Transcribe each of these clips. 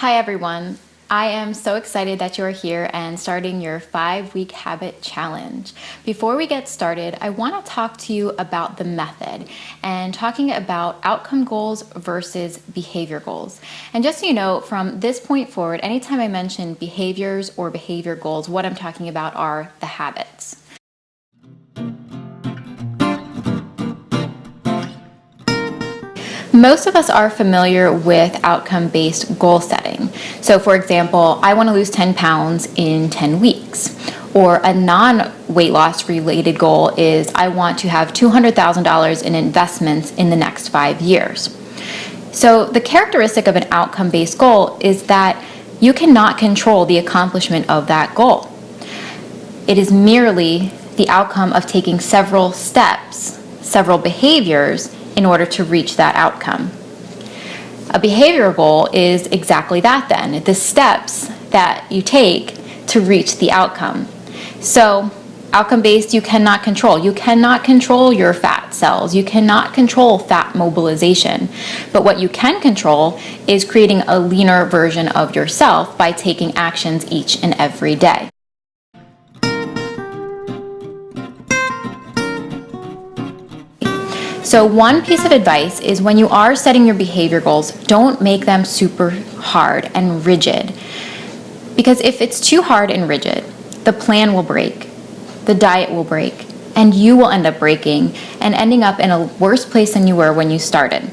Hi everyone. I am so excited that you're here and starting your 5-week habit challenge. Before we get started, I want to talk to you about the method and talking about outcome goals versus behavior goals. And just so you know, from this point forward, anytime I mention behaviors or behavior goals, what I'm talking about are the habits. Most of us are familiar with outcome-based goal setting. So for example, I want to lose 10 pounds in 10 weeks. Or a non-weight loss related goal is I want to have $200,000 in investments in the next 5 years. So the characteristic of an outcome-based goal is that you cannot control the accomplishment of that goal. It is merely the outcome of taking several steps, several behaviors, in order to reach that outcome. A behavioral goal is exactly that then, the steps that you take to reach the outcome. So outcome-based you cannot control. You cannot control your fat cells. You cannot control fat mobilization. But what you can control is creating a leaner version of yourself by taking actions each and every day. So one piece of advice is when you are setting your behavior goals, don't make them super hard and rigid. Because if it's too hard and rigid, the plan will break, the diet will break, and you will end up breaking and ending up in a worse place than you were when you started.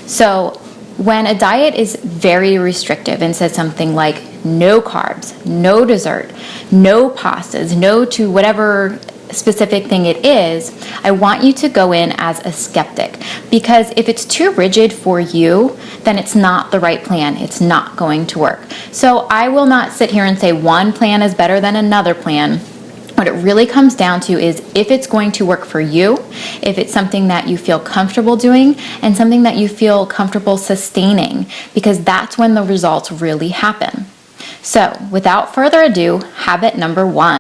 So when a diet is very restrictive and says something like no carbs, no dessert, no pastas, no to whatever specific thing it is, I want you to go in as a skeptic, because if it's too rigid for you, then it's not the right plan. It's not going to work. So I will not sit here and say one plan is better than another plan. What it really comes down to is if it's going to work for you, if it's something that you feel comfortable doing and something that you feel comfortable sustaining, because that's when the results really happen. So without further ado, habit number 1.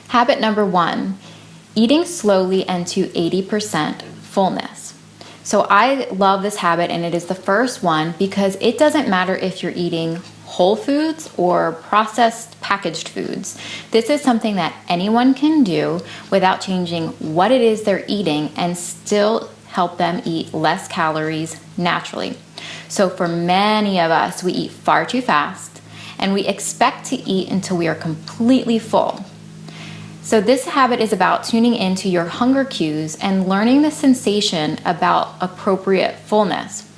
Habit number 1, eating slowly and to 80% fullness. So I love this habit, and it is the first one because it doesn't matter if you're eating whole foods or processed packaged foods. This is something that anyone can do without changing what it is they're eating and still help them eat less calories naturally. So for many of us, we eat far too fast and we expect to eat until we are completely full. So this habit is about tuning into your hunger cues and learning the sensation about appropriate fullness.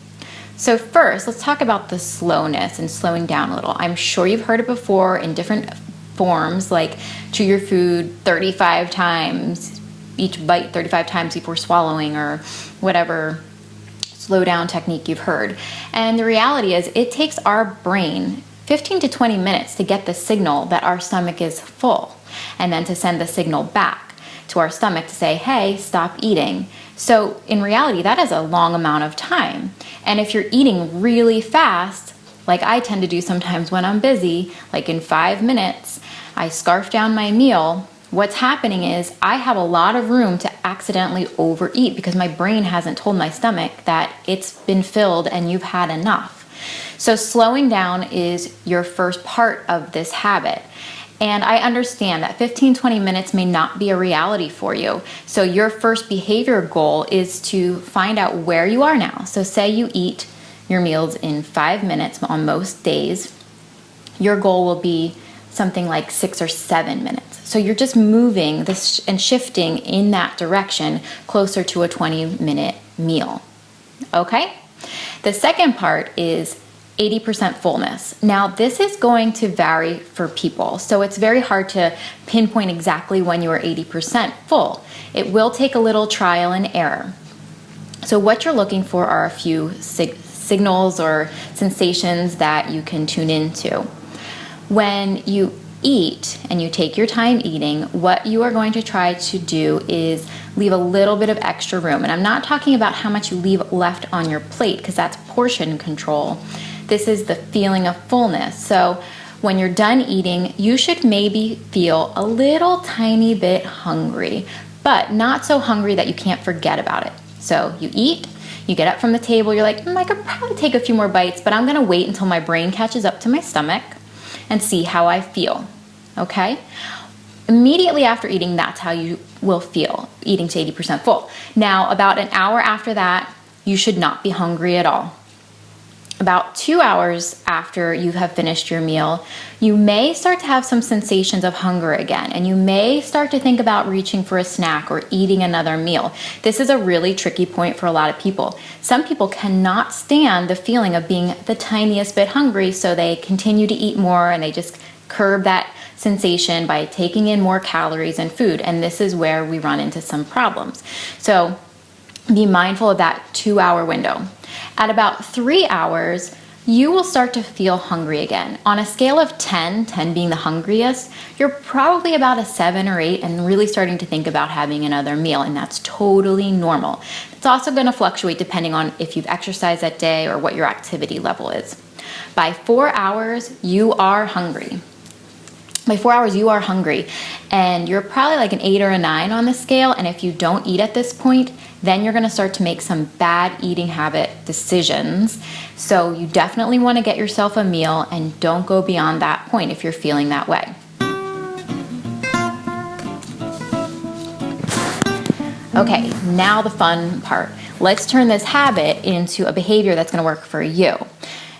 So first, let's talk about the slowness and slowing down a little. I'm sure you've heard it before in different forms, like chew your food 35 times, each bite 35 times before swallowing, or whatever slow down technique you've heard. And the reality is it takes our brain 15 to 20 minutes to get the signal that our stomach is full, and then to send the signal back to our stomach to say, hey, stop eating. So in reality, that is a long amount of time. And if you're eating really fast, like I tend to do sometimes when I'm busy, like in 5 minutes, I scarf down my meal, what's happening is I have a lot of room to accidentally overeat because my brain hasn't told my stomach that it's been filled and you've had enough. So slowing down is your first part of this habit. And I understand that 15-20 minutes may not be a reality for you. So your first behavior goal is to find out where you are now. So say you eat your meals in 5 minutes on most days. Your goal will be something like 6 or 7 minutes. So you're just moving this and shifting in that direction closer to a 20-minute meal. Okay? The second part is 80% fullness. Now, this is going to vary for people, so it's very hard to pinpoint exactly when you are 80% full. It will take a little trial and error. So what you're looking for are a few signals or sensations that you can tune into. When you eat and you take your time eating, what you are going to try to do is leave a little bit of extra room. And I'm not talking about how much you leave left on your plate, because that's portion control. This is the feeling of fullness. So when you're done eating, you should maybe feel a little tiny bit hungry, but not so hungry that you can't forget about it. So you eat, you get up from the table, you're like, I could probably take a few more bites, but I'm gonna wait until my brain catches up to my stomach and see how I feel, okay? Immediately after eating, that's how you will feel, eating to 80% full. Now, about an hour after that, you should not be hungry at all. About 2 hours after you have finished your meal, you may start to have some sensations of hunger again, and you may start to think about reaching for a snack or eating another meal. This is a really tricky point for a lot of people. Some people cannot stand the feeling of being the tiniest bit hungry, so they continue to eat more and they just curb that sensation by taking in more calories and food, and this is where we run into some problems. So be mindful of that 2-hour window. At about 3 hours, you will start to feel hungry again. On a scale of 10, 10 being the hungriest, you're probably about a 7 or 8 and really starting to think about having another meal, and that's totally normal. It's also going to fluctuate depending on if you've exercised that day or what your activity level is. By 4 hours, you are hungry. By 4 hours, you are hungry, and you're probably like an 8 or a 9 on the scale, and if you don't eat at this point, then you're gonna start to make some bad eating habit decisions. So you definitely wanna get yourself a meal and don't go beyond that point if you're feeling that way. Okay, now the fun part. Let's turn this habit into a behavior that's gonna work for you.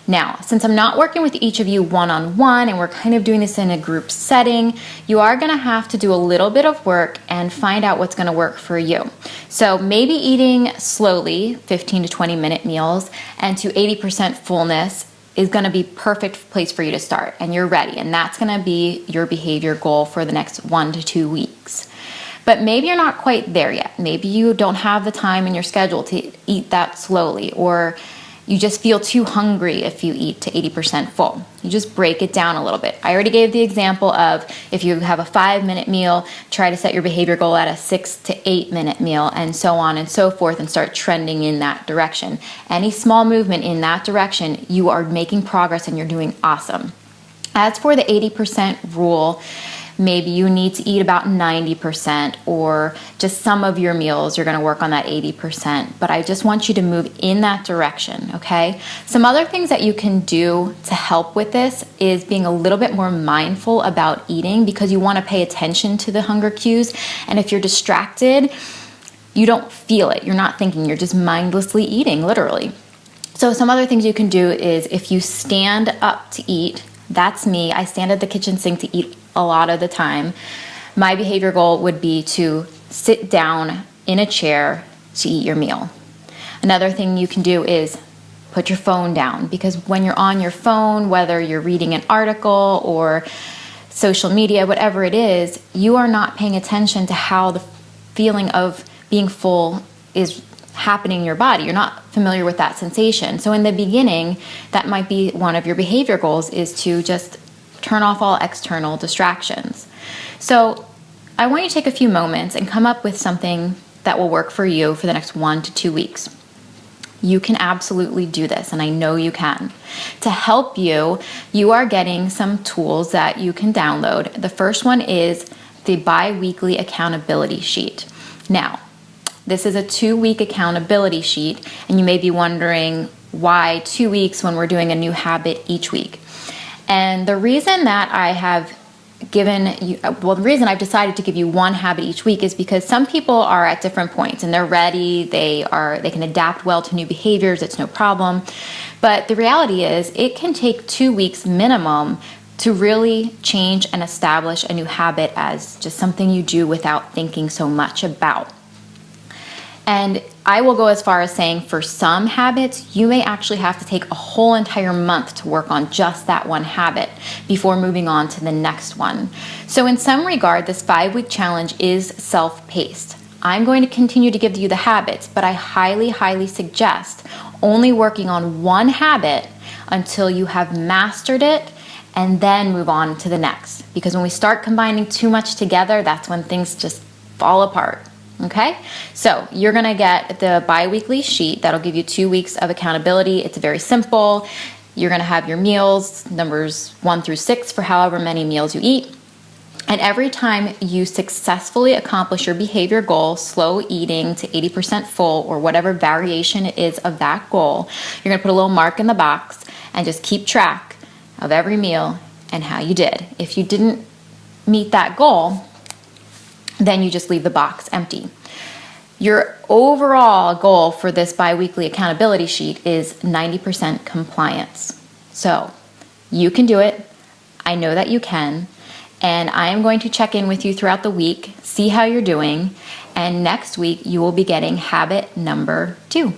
Now, since I'm not working with each of you one-on-one and we're kind of doing this in a group setting, you are gonna have to do a little bit of work and find out what's gonna work for you. So maybe eating slowly, 15 to 20 minute meals, and to 80% fullness is gonna be perfect place for you to start, and you're ready, and that's gonna be your behavior goal for the next 1 to 2 weeks. But maybe you're not quite there yet. Maybe you don't have the time in your schedule to eat that slowly, or you just feel too hungry if you eat to 80% full. You just break it down a little bit. I already gave the example of if you have a 5-minute meal, try to set your behavior goal at a 6 to 8-minute meal, and so on and so forth, and start trending in that direction. Any small movement in that direction, you are making progress and you're doing awesome. As for the 80% rule, maybe you need to eat about 90%, or just some of your meals you're going to work on that 80%, but I just want you to move in that direction, okay? Some other things that you can do to help with this is being a little bit more mindful about eating, because you want to pay attention to the hunger cues, and if you're distracted, you don't feel it. You're not thinking, you're just mindlessly eating, literally. So some other things you can do is if you stand up to eat, that's me, I stand at the kitchen sink to eat a lot of the time. My behavior goal would be to sit down in a chair to eat your meal. Another thing you can do is put your phone down, because when you're on your phone, whether you're reading an article or social media, whatever it is, you are not paying attention to how the feeling of being full is happening in your body. You're not familiar with that sensation. So in the beginning, that might be one of your behavior goals, is to just turn off all external distractions. So I want you to take a few moments and come up with something that will work for you for the next 1 to 2 weeks. You can absolutely do this, and I know you can. To help you, you are getting some tools that you can download. The first one is the bi-weekly accountability sheet. Now, this is a 2-week accountability sheet, and you may be wondering why 2 weeks when we're doing a new habit each week. And the reason that I have the reason I've decided to give you one habit each week is because some people are at different points and they're ready, they can adapt well to new behaviors, it's no problem. But the reality is it can take 2 weeks minimum to really change and establish a new habit as just something you do without thinking so much about. And I will go as far as saying for some habits, you may actually have to take a whole entire month to work on just that one habit before moving on to the next one. So in some regard, this 5-week challenge is self-paced. I'm going to continue to give you the habits, but I highly, highly suggest only working on one habit until you have mastered it, and then move on to the next. Because when we start combining too much together, that's when things just fall apart. Okay, so you're gonna get the bi-weekly sheet that'll give you 2 weeks of accountability. It's very simple. You're gonna have your meals, numbers 1 through 6 for however many meals you eat. And every time you successfully accomplish your behavior goal, slow eating to 80% full, or whatever variation it is of that goal, you're gonna put a little mark in the box and just keep track of every meal and how you did. If you didn't meet that goal, then you just leave the box empty. Your overall goal for this bi-weekly accountability sheet is 90% compliance. So you can do it. I know that you can. And I am going to check in with you throughout the week, see how you're doing. And next week, you will be getting habit number 2.